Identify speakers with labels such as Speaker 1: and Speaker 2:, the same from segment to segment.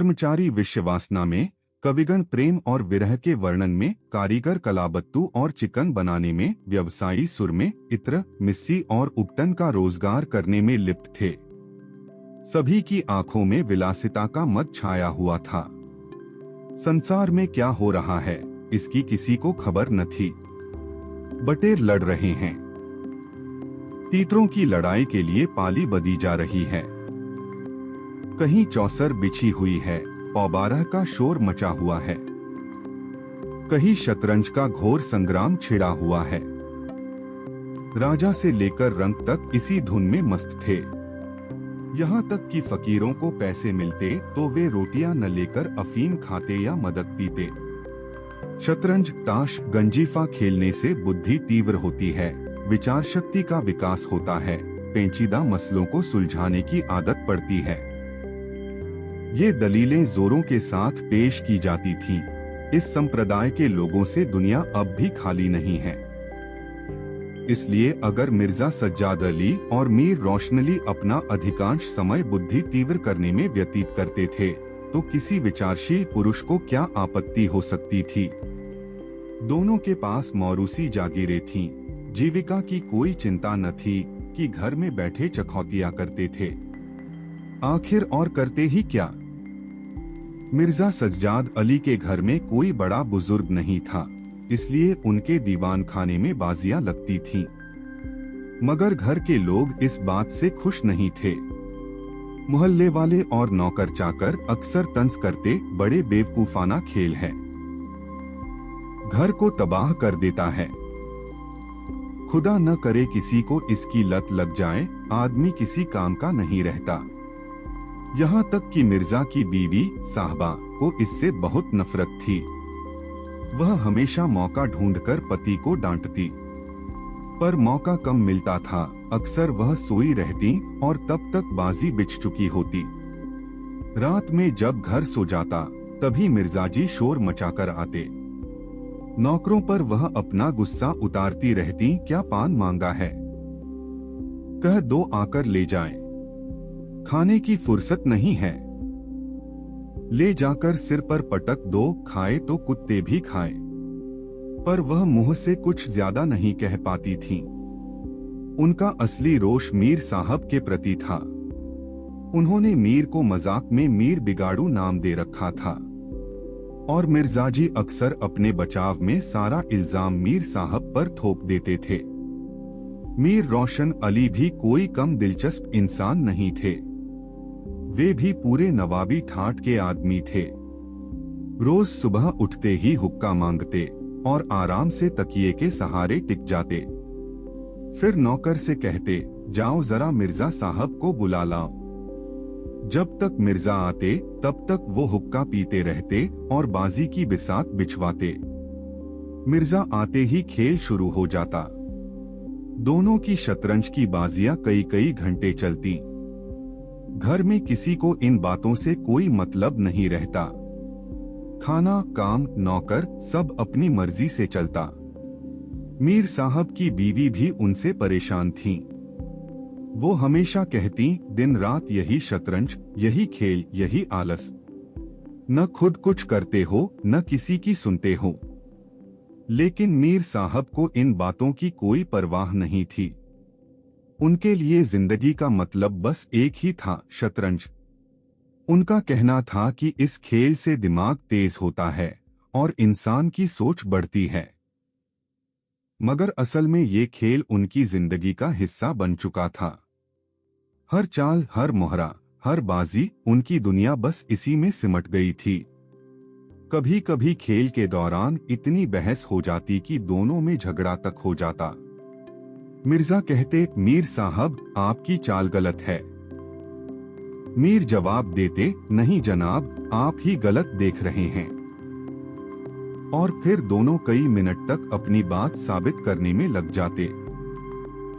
Speaker 1: कर्मचारी विश्ववासना में, कविगण प्रेम और विरह के वर्णन में, कारीगर कलाबत्तू और चिकन बनाने में, व्यवसायी सुर में, इत्र, मिस्सी और उपटन का रोजगार करने में लिप्त थे। सभी की आंखों में विलासिता का मद छाया हुआ था। संसार में क्या हो रहा है, इसकी किसी को खबर न थी। बटेर लड़ रहे हैं, तीतरों की लड़ाई के लिए पाली बदी जा रही है। कहीं चौसर बिछी हुई है, पौबारह का शोर मचा हुआ है। कहीं शतरंज का घोर संग्राम छिड़ा हुआ है। राजा से लेकर रंक तक इसी धुन में मस्त थे। यहाँ तक कि फकीरों को पैसे मिलते तो वे रोटियां न लेकर अफीम खाते या मदक पीते। शतरंज, ताश, गंजीफा खेलने से बुद्धि तीव्र होती है, विचार शक्ति का विकास होता है, पेचीदा मसलों को सुलझाने की आदत पड़ती है। ये दलीलें जोरों के साथ पेश की जाती थीं। इस संप्रदाय के लोगों से दुनिया अब भी खाली नहीं है। इसलिए अगर मिर्जा सज्जाद अली और मीर रोशन अली अपना अधिकांश समय बुद्धि तीव्र करने में व्यतीत करते थे, तो किसी विचारशील पुरुष को क्या आपत्ति हो सकती थी। दोनों के पास मौरूसी जागीरें थीं, जीविका की कोई चिंता न थी कि घर में बैठे चखौतिया करते थे। आखिर और करते ही क्या। मिर्जा सज्जाद अली के घर में कोई बड़ा बुजुर्ग नहीं था, इसलिए उनके दीवान खाने में बाजियां लगती थीं। मगर घर के लोग इस बात से खुश नहीं थे। मोहल्ले वाले और नौकर चाकर अक्सर तंज करते, बड़े बेवकूफाना खेल है, घर को तबाह कर देता है। खुदा न करे किसी को इसकी लत लग जाए, आदमी किसी काम का नहीं रहता। यहाँ तक कि मिर्जा की बीवी साहबा को इससे बहुत नफरत थी। वह हमेशा मौका ढूंढकर पति को डांटती, पर मौका कम मिलता था। अक्सर वह सोई रहती और तब तक बाजी बिछ चुकी होती। रात में जब घर सो जाता, तभी मिर्जाजी शोर मचाकर आते। नौकरों पर वह अपना गुस्सा उतारती रहती, क्या पान मांगा है, कह दो आकर ले जाएं। खाने की फुर्सत नहीं है, ले जाकर सिर पर पटक दो, खाए तो कुत्ते भी खाएं। पर वह मुंह से कुछ ज्यादा नहीं कह पाती थीं। उनका असली रोष मीर साहब के प्रति था। उन्होंने मीर को मजाक में मीर बिगाड़ू नाम दे रखा था और मिर्जाजी अक्सर अपने बचाव में सारा इल्जाम मीर साहब पर थोप देते थे। मीर रोशन अली भी कोई कम दिलचस्प इंसान नहीं थे। वे भी पूरे नवाबी ठाट के आदमी थे। रोज सुबह उठते ही हुक्का मांगते और आराम से तकिए के सहारे टिक जाते। फिर नौकर से कहते, जाओ जरा मिर्जा साहब को बुला लाओ। जब तक मिर्जा आते तब तक वो हुक्का पीते रहते और बाजी की बिसात बिछवाते। मिर्जा आते ही खेल शुरू हो जाता। दोनों की शतरंज की बाजियां कई कई घंटे चलती। घर में किसी को इन बातों से कोई मतलब नहीं रहता। खाना, काम, नौकर सब अपनी मर्जी से चलता। मीर साहब की बीवी भी उनसे परेशान थीं। वो हमेशा कहती, दिन रात यही शतरंज, यही खेल, यही आलस। न खुद कुछ करते हो, न किसी की सुनते हो। लेकिन मीर साहब को इन बातों की कोई परवाह नहीं थी। उनके लिए जिंदगी का मतलब बस एक ही था, शतरंज। उनका कहना था कि इस खेल से दिमाग तेज होता है और इंसान की सोच बढ़ती है। मगर असल में ये खेल उनकी जिंदगी का हिस्सा बन चुका था। हर चाल, हर मोहरा, हर बाजी, उनकी दुनिया बस इसी में सिमट गई थी। कभी कभी खेल के दौरान इतनी बहस हो जाती कि दोनों में झगड़ा तक हो जाता। मिर्जा कहते, मीर साहब आपकी चाल गलत है। मीर जवाब देते, नहीं जनाब, आप ही गलत देख रहे हैं। और फिर दोनों कई मिनट तक अपनी बात साबित करने में लग जाते।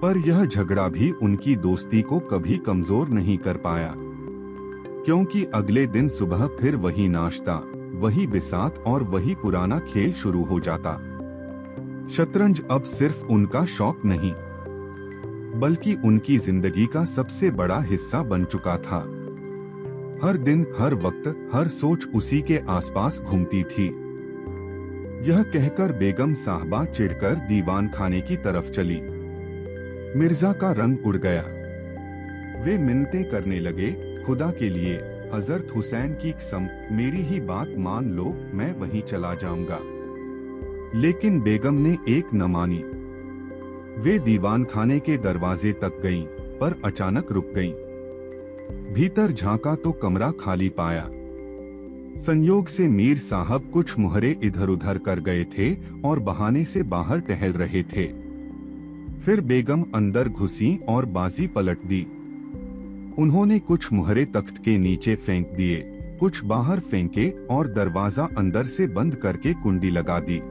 Speaker 1: पर यह झगड़ा भी उनकी दोस्ती को कभी कमजोर नहीं कर पाया, क्योंकि अगले दिन सुबह फिर वही नाश्ता, वही बिसात और वही पुराना खेल शुरू हो जाता। शतरंज अब सिर्फ उनका शौक नहीं, बल्कि उनकी जिंदगी का सबसे बड़ा हिस्सा बन चुका था। हर दिन, हर वक्त, हर सोच उसी के आसपास घूमती थी। यह कहकर बेगम साहबा चिढ़कर दीवान खाने की तरफ चली। मिर्जा का रंग उड़ गया। वे मिन्नतें करने लगे, खुदा के लिए, हजरत हुसैन की कसम, मेरी ही बात मान लो, मैं वहीं चला जाऊंगा। लेकिन बेगम ने एक न मानी। वे दीवान खाने के दरवाजे तक गईं, पर अचानक रुक गईं। भीतर झांका तो कमरा खाली पाया। संयोग से मीर साहब कुछ मुहरे इधर उधर कर गए थे और बहाने से बाहर टहल रहे थे। फिर बेगम अंदर घुसी और बाजी पलट दी। उन्होंने कुछ मुहरे तख्त के नीचे फेंक दिए, कुछ बाहर फेंके और दरवाजा अंदर से बंद करके कुंडी लगा दी।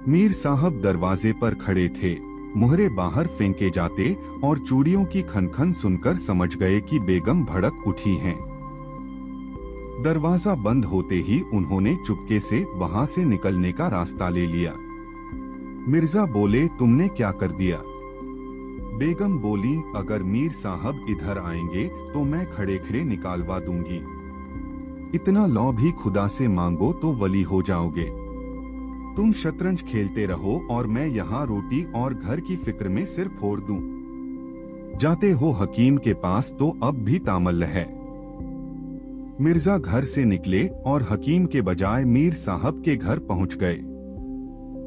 Speaker 1: मीर साहब दरवाजे पर खड़े थे, मुहरे बाहर फेंके जाते और चूड़ियों की खनखन सुनकर समझ गए कि बेगम भड़क उठी हैं। दरवाजा बंद होते ही उन्होंने चुपके से वहां से निकलने का रास्ता ले लिया। मिर्जा बोले, तुमने क्या कर दिया? बेगम बोली, अगर मीर साहब इधर आएंगे तो मैं खड़े खड़े निकालवा दूंगी। इतना लौ भी खुदा से मांगो तो वली हो जाओगे। तुम शतरंज खेलते रहो और मैं यहाँ रोटी और घर की फिक्र में सिर फोड़ दूं। जाते हो हकीम के पास तो अब भी तामल है। मिर्जा घर से निकले और हकीम के बजाय मीर साहब के घर पहुंच गए।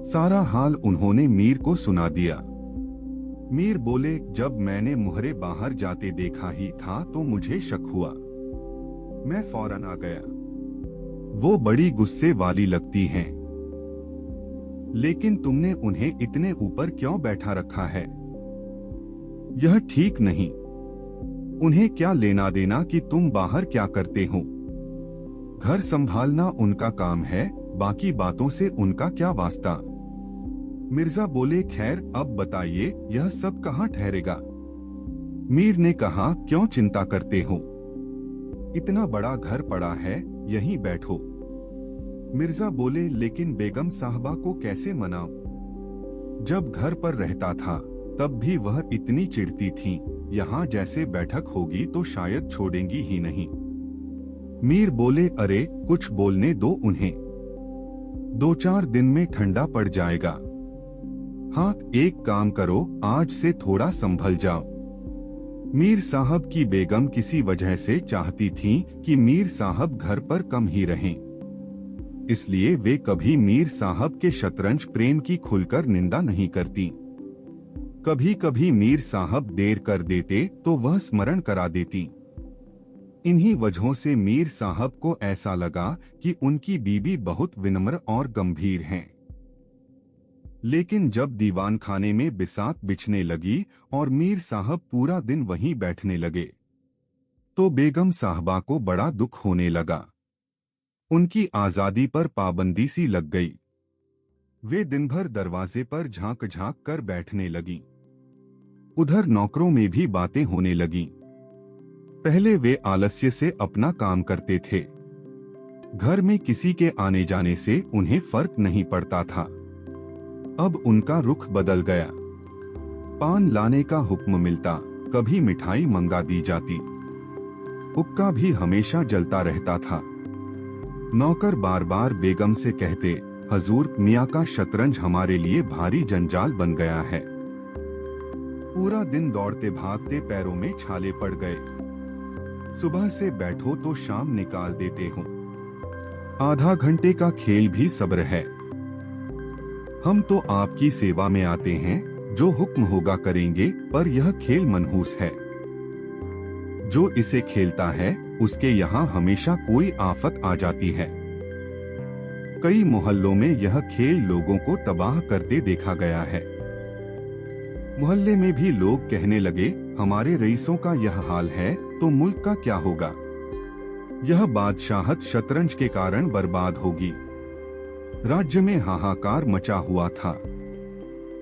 Speaker 1: सारा हाल उन्होंने मीर को सुना दिया। मीर बोले, जब मैंने मुहरे बाहर जाते देखा ही था तो मुझे शक हुआ। मैं फौरन आ गया। वो बड़ी गुस्से वाली लगती हैं। लेकिन तुमने उन्हें इतने ऊपर क्यों बैठा रखा है? यह ठीक नहीं। उन्हें क्या लेना देना कि तुम बाहर क्या करते हो? घर संभालना उनका काम है, बाकी बातों से उनका क्या वास्ता? मिर्जा बोले, खैर अब बताइए, यह सब कहाँ ठहरेगा? मीर ने कहा, क्यों चिंता करते हो? इतना बड़ा घर पड़ा है, यहीं बैठो। मिर्जा बोले, लेकिन बेगम साहबा को कैसे मनाऊं? जब घर पर रहता था तब भी वह इतनी चिढ़ती थीं, यहाँ जैसे बैठक होगी तो शायद छोड़ेंगी ही नहीं। मीर बोले, अरे कुछ बोलने दो उन्हें, 2-4 दिन में ठंडा पड़ जाएगा। हाँ, एक काम करो, आज से थोड़ा संभल जाओ। मीर साहब की बेगम किसी वजह से चाहती थीं कि मीर साहब घर पर कम ही रहें। इसलिए वे कभी मीर साहब के शतरंज प्रेम की खुलकर निंदा नहीं करती। कभी कभी मीर साहब देर कर देते तो वह स्मरण करा देती। इन्हीं वजहों से मीर साहब को ऐसा लगा कि उनकी बीबी बहुत विनम्र और गंभीर हैं। लेकिन जब दीवान खाने में बिसात बिछने लगी और मीर साहब पूरा दिन वहीं बैठने लगे, तो बेगम साहबा को बड़ा दुख होने लगा। उनकी आजादी पर पाबंदी सी लग गई। वे दिन भर दरवाजे पर झांक झांक कर बैठने लगीं। उधर नौकरों में भी बातें होने लगीं। पहले वे आलस्य से अपना काम करते थे। घर में किसी के आने जाने से उन्हें फर्क नहीं पड़ता था। अब उनका रुख बदल गया। पान लाने का हुक्म मिलता, कभी मिठाई मंगा दी जाती। हुक्का भी हमेशा जलता रहता था। नौकर बार बार बेगम से कहते, हजूर, मियाँ का शतरंज हमारे लिए भारी जंजाल बन गया है। पूरा दिन दौड़ते भागते पैरों में छाले पड़ गए। सुबह से बैठो तो शाम निकाल देते हो। आधा घंटे का खेल भी सब्र है। हम तो आपकी सेवा में आते हैं, जो हुक्म होगा करेंगे, पर यह खेल मनहूस है। जो इसे खेलता है उसके यहाँ हमेशा कोई आफत आ जाती है। कई मोहल्लों में यह खेल लोगों को तबाह करते देखा गया है। मोहल्ले में भी लोग कहने लगे, हमारे रईसों का यह हाल है तो मुल्क का क्या होगा? यह बादशाहत शतरंज के कारण बर्बाद होगी। राज्य में हाहाकार मचा हुआ था।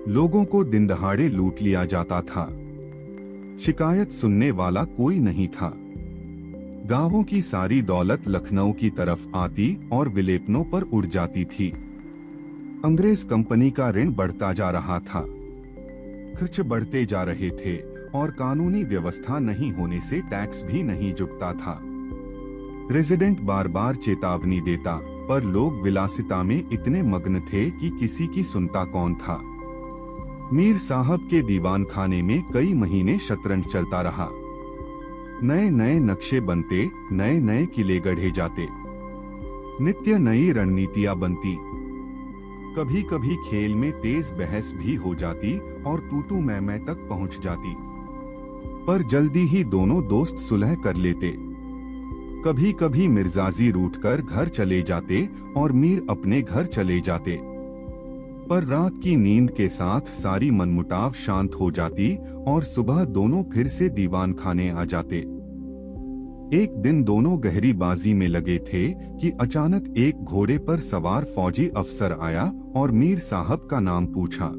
Speaker 1: लोगों को दिन दहाड़े लूट लिया जाता था। शिकायत सुनने वाला कोई नहीं था। गांवों की सारी दौलत लखनऊ की तरफ आती और विलेपनों पर उड़ जाती थी। अंग्रेज कंपनी का ऋण बढ़ता जा रहा था। खर्च बढ़ते जा रहे थे और कानूनी व्यवस्था नहीं होने से टैक्स भी नहीं जुटता था। रेजिडेंट बार बार चेतावनी देता, पर लोग विलासिता में इतने मग्न थे कि किसी की सुनता कौन था। मीर साहब के दीवान खाने में कई महीने शतरंज चलता रहा। नए नए नक्शे बनते, नए नए किले गढ़े जाते, नित्य नई रणनीतियां बनती। कभी कभी खेल में तेज बहस भी हो जाती और तू मैं तक पहुंच जाती, पर जल्दी ही दोनों दोस्त सुलह कर लेते। कभी कभी मिर्जाजी रूठकर घर चले जाते और मीर अपने घर चले जाते, पर रात की नींद के साथ सारी मनमुटाव शांत हो जाती और सुबह दोनों फिर से दीवान खाने आ जाते। एक दिन दोनों गहरी बाजी में लगे थे कि अचानक एक घोड़े पर सवार फौजी अफसर आया और मीर साहब का नाम पूछा।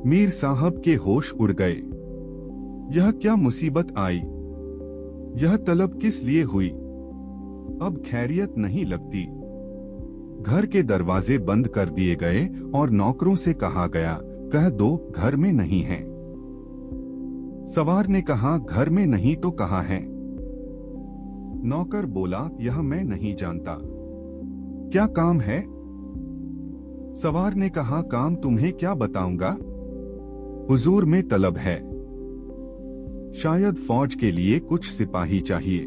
Speaker 1: मीर साहब के होश उड़ गए। यह क्या मुसीबत आई? यह तलब किस लिए हुई? अब खैरियत नहीं लगती। घर के दरवाजे बंद कर दिए गए और नौकरों से कहा गया, कह दो घर में नहीं है। सवार ने कहा, घर में नहीं तो कहाँ है? नौकर बोला, यह मैं नहीं जानता। क्या काम है? सवार ने कहा, काम तुम्हें क्या बताऊंगा, हुजूर में तलब है। शायद फौज के लिए कुछ सिपाही चाहिए।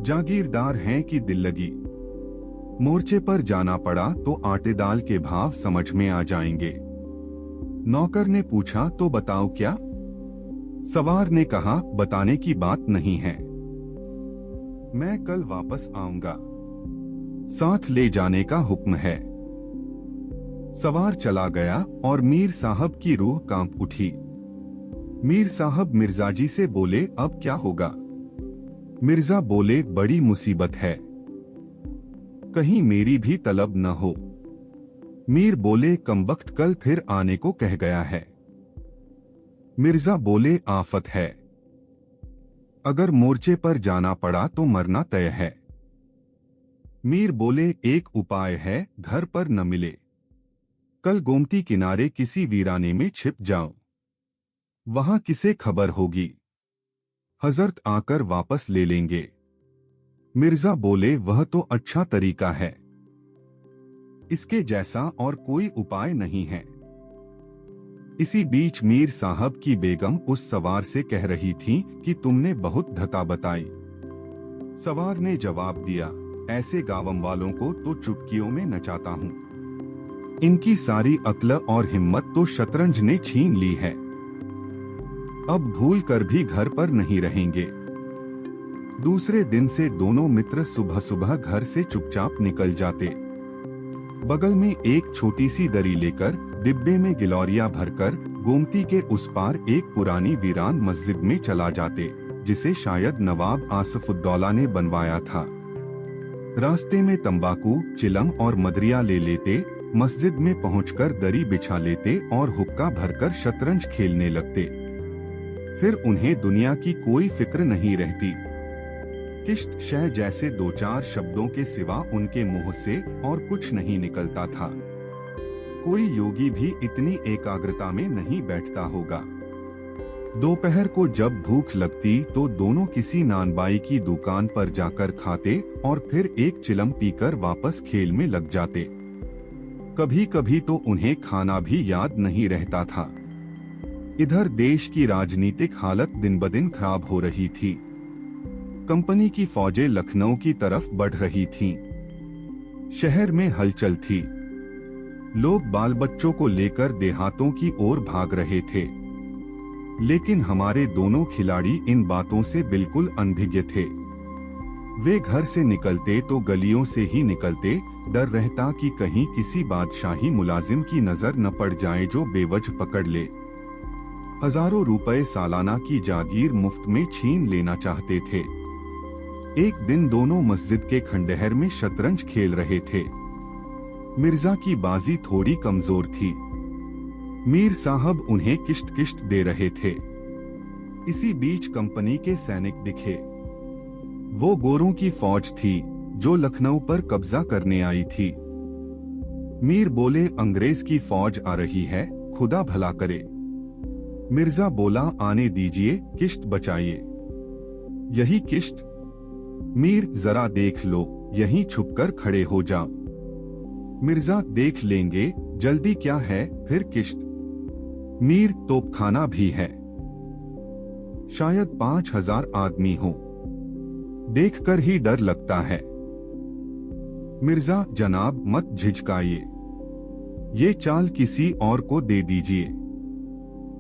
Speaker 1: जागीरदार हैं कि दिल लगी। मोर्चे पर जाना पड़ा तो आटे दाल के भाव समझ में आ जाएंगे। नौकर ने पूछा, तो बताओ क्या? सवार ने कहा, बताने की बात नहीं है, मैं कल वापस आऊंगा, साथ ले जाने का हुक्म है। सवार चला गया और मीर साहब की रूह कांप उठी। मीर साहब मिर्जाजी से बोले, अब क्या होगा? मिर्जा बोले, बड़ी मुसीबत है, कहीं मेरी भी तलब न हो। मीर बोले, कमबख्त कल फिर आने को कह गया है। मिर्जा बोले, आफत है, अगर मोर्चे पर जाना पड़ा तो मरना तय है। मीर बोले, एक उपाय है, घर पर न मिले, कल गोमती किनारे किसी वीराने में छिप जाओ, वहां किसे खबर होगी, हजरत आकर वापस ले लेंगे। मिर्जा बोले, वह तो अच्छा तरीका है, इसके जैसा और कोई उपाय नहीं है। इसी बीच मीर साहब की बेगम उस सवार से कह रही थी कि तुमने बहुत धता बताई। सवार ने जवाब दिया, ऐसे गावम वालों को तो चुटकियों में नचाता हूँ, इनकी सारी अक्ल और हिम्मत तो शतरंज ने छीन ली है, अब भूल कर भी घर पर नहीं रहेंगे। दूसरे दिन से दोनों मित्र सुबह सुबह घर से चुपचाप निकल जाते। बगल में एक छोटी सी दरी लेकर डिब्बे में गिलौरिया भरकर गोमती के उस पार एक पुरानी वीरान मस्जिद में चला जाते, जिसे शायद नवाब आसफुद्दौला ने बनवाया था। रास्ते में तंबाकू, चिलम और मदरिया ले लेते, मस्जिद में पहुंचकर दरी बिछा लेते और हुक्का भरकर शतरंज खेलने लगते। फिर उन्हें दुनिया की कोई फिक्र नहीं रहती। किश्त शह जैसे दो चार शब्दों के सिवा उनके मुंह से और कुछ नहीं निकलता था। कोई योगी भी इतनी एकाग्रता में नहीं बैठता होगा। दोपहर को जब भूख लगती तो दोनों किसी नानबाई की दुकान पर जाकर खाते और फिर एक चिलम पीकर वापस खेल में लग जाते। कभी कभी तो उन्हें खाना भी याद नहीं रहता था। इधर देश की राजनीतिक हालत दिन ब दिन खराब हो रही थी। कंपनी की फौजें लखनऊ की तरफ बढ़ रही थीं। शहर में हलचल थी। लोग बाल बच्चों को लेकर देहातों की ओर भाग रहे थे। लेकिन हमारे दोनों खिलाड़ी इन बातों से बिल्कुल अनभिज्ञ थे। वे घर से निकलते तो गलियों से ही निकलते, डर रहता कि कहीं किसी बादशाही मुलाजिम की नजर न पड़ जाए जो बेवजह पकड़ ले। हजारों रुपए सालाना की जागीर मुफ्त में छीन लेना चाहते थे। एक दिन दोनों मस्जिद के खंडहर में शतरंज खेल रहे थे। मिर्जा की बाजी थोड़ी कमजोर थी। मीर साहब उन्हें किश्त किश्त दे रहे थे। इसी बीच कंपनी के सैनिक दिखे। वो गोरों की फौज थी जो लखनऊ पर कब्जा करने आई थी। मीर बोले, अंग्रेज की फौज आ रही है, खुदा भला करे। मिर्जा बोला, आने दीजिए, किश्त बचाइए। यही किश्त? मीर जरा देख लो, यहीं छुपकर खड़े हो जाओ। मिर्जा देख लेंगे, जल्दी क्या है, फिर किश्त। मीर तोपखाना भी है, शायद 5000 आदमी हो, देखकर ही डर लगता है। मिर्जा जनाब मत झिझकाइए, ये चाल किसी और को दे दीजिए,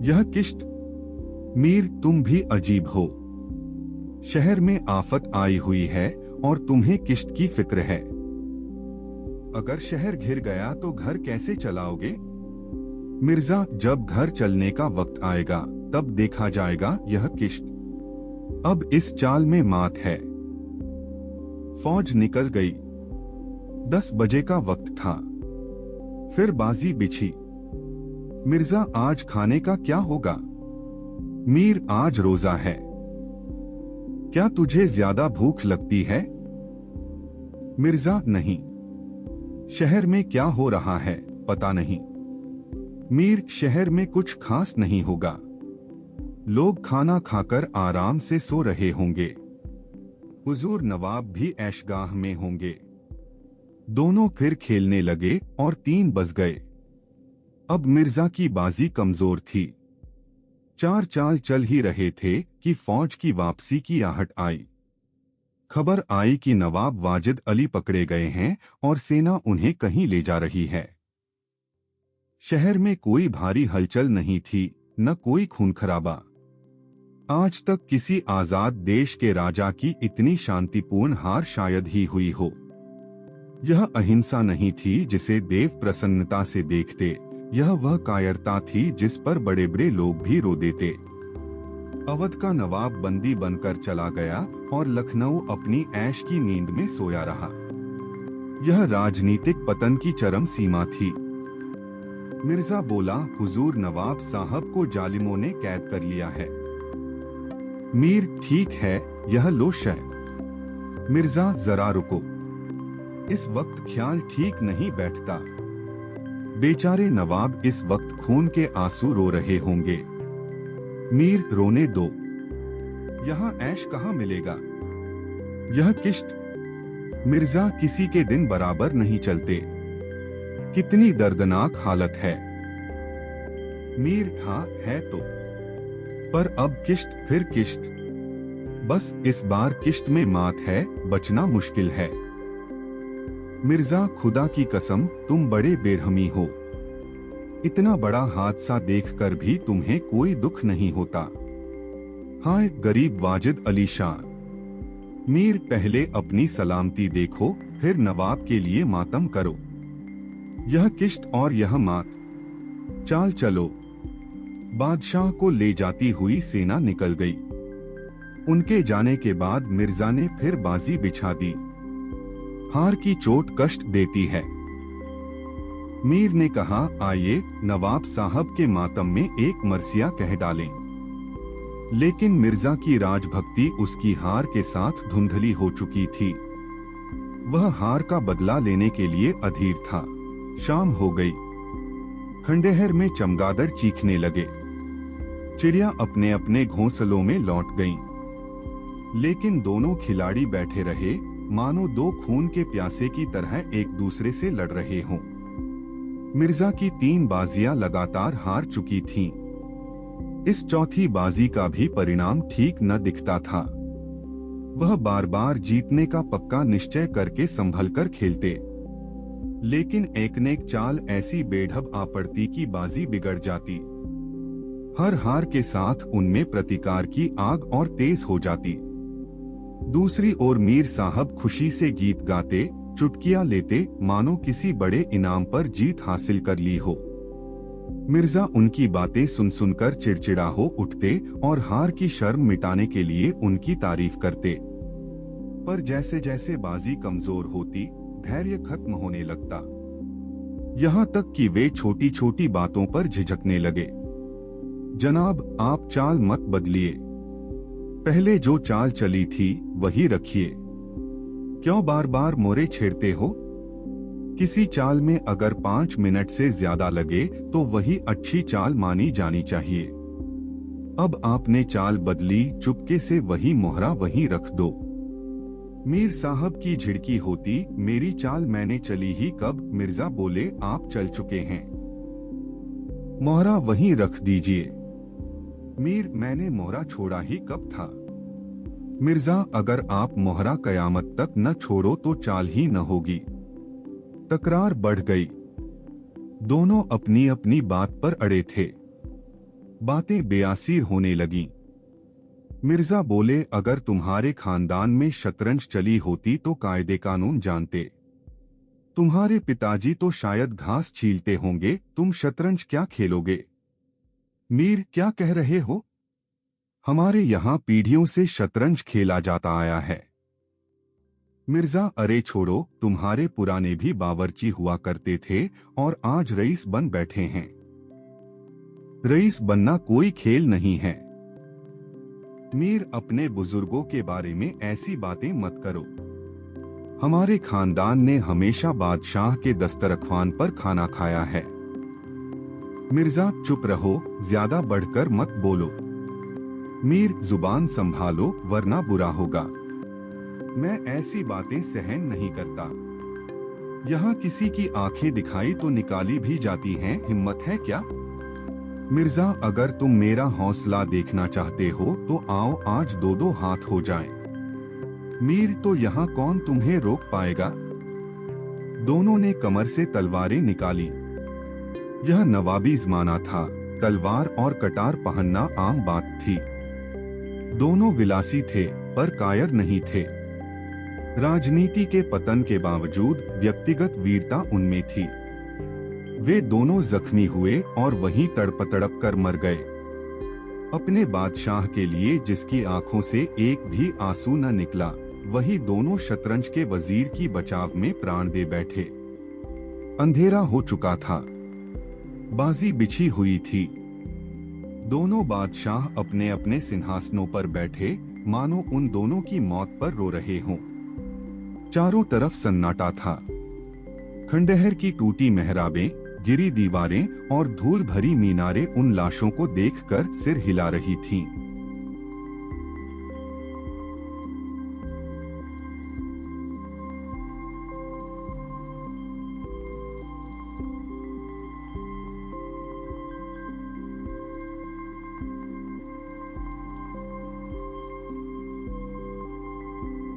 Speaker 1: यह किश्त। मीर तुम भी अजीब हो, शहर में आफत आई हुई है और तुम्हें किश्त की फिक्र है। अगर शहर घिर गया तो घर कैसे चलाओगे? मिर्जा जब घर चलने का वक्त आएगा तब देखा जाएगा यह किश्त। अब इस चाल में मात है। फौज निकल गई। 10 बजे का वक्त था। फिर बाजी बिछी। मिर्जा आज खाने का क्या होगा? मीर आज रोजा है। क्या तुझे ज्यादा भूख लगती है? मिर्जा नहीं। शहर में क्या हो रहा है पता नहीं। मीर शहर में कुछ खास नहीं होगा, लोग खाना खाकर आराम से सो रहे होंगे। हुजूर नवाब भी ऐशगाह में होंगे। दोनों फिर खेलने लगे और 3 बज गए। अब मिर्जा की बाजी कमजोर थी। 4 चाल चल ही रहे थे कि फौज की वापसी की आहट आई। खबर आई कि नवाब वाजिद अली पकड़े गए हैं और सेना उन्हें कहीं ले जा रही है। शहर में कोई भारी हलचल नहीं थी, न कोई खून खराबा। आज तक किसी आजाद देश के राजा की इतनी शांतिपूर्ण हार शायद ही हुई हो। यह अहिंसा नहीं थी जिसे देव प्रसन्नता से देखते, यह वह कायरता थी जिस पर बड़े बड़े लोग भी रो देते। अवध का नवाब बंदी बनकर चला गया और लखनऊ अपनी ऐश की नींद में सोया रहा। यह राजनीतिक पतन की चरम सीमा थी। मिर्जा बोला, हुजूर नवाब साहब को जालिमों ने कैद कर लिया है। मीर ठीक है, यह लो शह। मिर्जा जरा रुको, इस वक्त ख्याल ठीक नहीं बैठता। बेचारे नवाब इस वक्त खून के आंसू रो रहे होंगे। मीर रोने दो, यहाँ ऐश कहाँ मिलेगा? यह किश्त। मिर्जा किसी के दिन बराबर नहीं चलते। कितनी दर्दनाक हालत है। मीर हाँ है तो, पर अब किश्त फिर किश्त। बस इस बार किश्त में मात है, बचना मुश्किल है। मिर्जा खुदा की कसम तुम बड़े बेरहमी हो। इतना बड़ा हादसा देखकर भी तुम्हें कोई दुख नहीं होता। हाय गरीब वाजिद अली शाह। मीर पहले अपनी सलामती देखो, फिर नवाब के लिए मातम करो। यह किश्त और यह मात। चाल चलो। बादशाह को ले जाती हुई सेना निकल गई। उनके जाने के बाद मिर्जा ने फिर बाजी बिछा दी। हार की चोट कष्ट देती है। मीर ने कहा, आइए नवाब साहब के मातम में एक मरसिया कह डालें। लेकिन मिर्जा की राजभक्ति उसकी हार के साथ धुंधली हो चुकी थी। वह हार का बदला लेने के लिए अधीर था। शाम हो गई। खंडेहर में चमगादड़ चीखने लगे। चिड़िया अपने अपने घोंसलों में लौट गईं। लेकिन दोनों खिलाड़ी बैठे रहे, मानो 2 खून के प्यासे की तरह एक दूसरे से लड़ रहे हों। मिर्जा की 3 बाजियां लगातार हार चुकी थीं। इस चौथी बाजी का भी परिणाम ठीक न दिखता था। वह बार बार जीतने का पक्का निश्चय करके संभलकर खेलते, लेकिन एक न एक चाल ऐसी बेढब आ पड़ती कि बाजी बिगड़ जाती। हर हार के साथ उनमें प्रतिकार की आग और तेज हो जाती। दूसरी ओर मीर साहब खुशी से गीत गाते, चुटकियां लेते, मानो किसी बड़े इनाम पर जीत हासिल कर ली हो। मिर्जा उनकी बातें सुन सुनकर चिड़चिड़ा हो उठते और हार की शर्म मिटाने के लिए उनकी तारीफ करते। पर जैसे जैसे बाजी कमजोर होती, धैर्य खत्म होने लगता। यहाँ तक कि वे छोटी छोटी बातों पर झिझकने लगे। जनाब आप चाल मत बदलिए, पहले जो चाल चली थी वही रखिए। क्यों बार बार मोरे छेड़ते हो? किसी चाल में अगर 5 मिनट से ज्यादा लगे तो वही अच्छी चाल मानी जानी चाहिए। अब आपने चाल बदली, चुपके से वही मोहरा वहीं रख दो। मीर साहब की झिड़की होती, मेरी चाल मैंने चली ही कब। मिर्जा बोले, आप चल चुके हैं, मोहरा वहीं रख दीजिए। मीर, मैंने मोहरा छोड़ा ही कब था। मिर्जा, अगर आप मोहरा कयामत तक न छोड़ो तो चाल ही न होगी। तकरार बढ़ गई, दोनों अपनी अपनी बात पर अड़े थे। बातें बेअसीर होने लगीं। मिर्जा बोले, अगर तुम्हारे खानदान में शतरंज चली होती तो कायदे कानून जानते। तुम्हारे पिताजी तो शायद घास छीलते होंगे, तुम शतरंज क्या खेलोगे। मीर, क्या कह रहे हो? हमारे यहाँ पीढ़ियों से शतरंज खेला जाता आया है। मिर्जा, अरे छोड़ो, तुम्हारे पुराने भी बावर्ची हुआ करते थे और आज रईस बन बैठे हैं। रईस बनना कोई खेल नहीं है। मीर, अपने बुजुर्गों के बारे में ऐसी बातें मत करो। हमारे खानदान ने हमेशा बादशाह के दस्तरख्वान पर खाना खाया है। मिर्जा, चुप रहो, ज्यादा बढ़कर मत बोलो। मीर, जुबान संभालो वरना बुरा होगा। मैं ऐसी बातें सहन नहीं करता। यहाँ किसी की आंखें दिखाई तो निकाली भी जाती हैं, हिम्मत है क्या। मिर्जा, अगर तुम मेरा हौसला देखना चाहते हो तो आओ, आज दो दो हाथ हो जाएं। मीर, तो यहाँ कौन तुम्हें रोक पाएगा। दोनों ने कमर से तलवारें निकाली। यह नवाबी जमाना था, तलवार और कटार पहनना आम बात थी। दोनों विलासी थे पर कायर नहीं थे। राजनीति के पतन के बावजूद व्यक्तिगत वीरता उनमें थी। वे दोनों जख्मी हुए और वहीं तड़प तड़प कर मर गए। अपने बादशाह के लिए जिसकी आंखों से एक भी आंसू न निकला, वही दोनों शतरंज के वजीर की बचाव में प्राण दे बैठे। अंधेरा हो चुका था, बाजी बिछी हुई थी। दोनों बादशाह अपने अपने सिंहासनों पर बैठे, मानो उन दोनों की मौत पर रो रहे हों। चारों तरफ सन्नाटा था। खंडहर की टूटी मेहराबें, गिरी दीवारें और धूल भरी मीनारें उन लाशों को देखकर सिर हिला रही थीं।